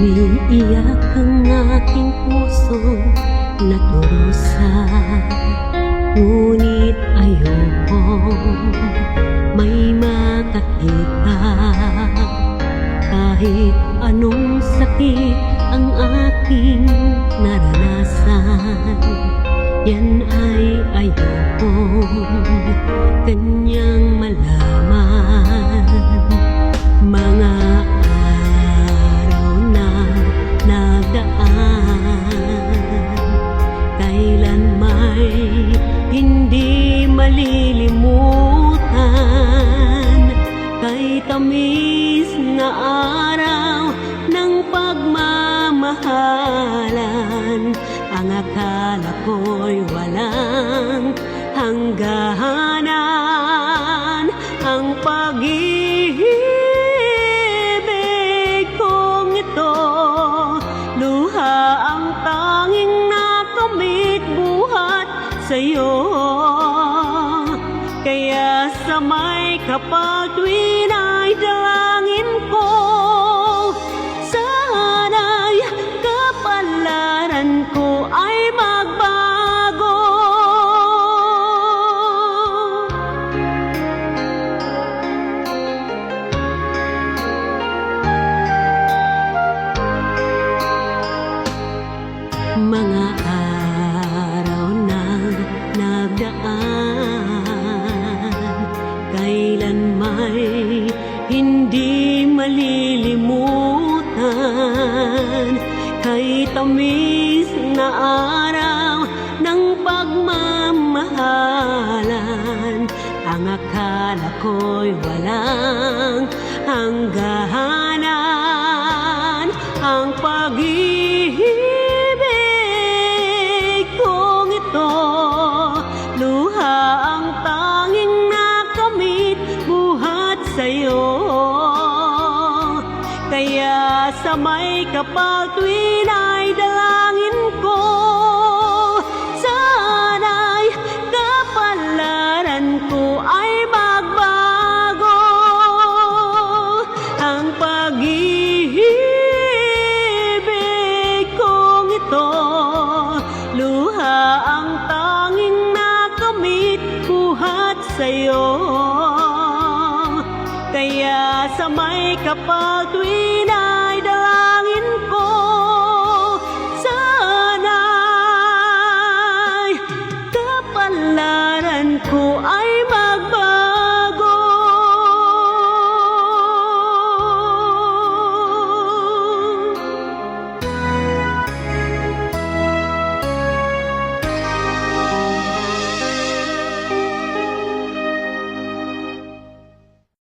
Umiiyak ang aking puso na turusan, ngunit ayoko may makakita. Kahit anong sakit ang aking naranasan, yan ay ayoko kanyang malaman. Mga araw na nagdaan, kailan may hindi malilimutan. Kay tamis na araw ng pagmamahalan, ang akala ko'y walang hangganan. Ang pag-ibig kong ito, luha ang tanging nakamit buhat sa'yo. Kaya sa may kapal tuwin ay dalangin ko, sana'y kapalaran ko ay magbago. Mga araw na nagdaan, kailan may hindi malilimutan. Kay tamis na araw ng pagmamahalan, ang akala ko'y walang hangganan. Ang pag-ibig kong ito, luha ang tanging nakamit buhat sa'yo. Kaya sa may kapal tuwin ay dalangin ko, sana'y kapalaran ko ay magbago. Ang pag-ibig kong ito, luha ang tanging nakamit buhat sa'yo. Kaya sa may kapal tuwin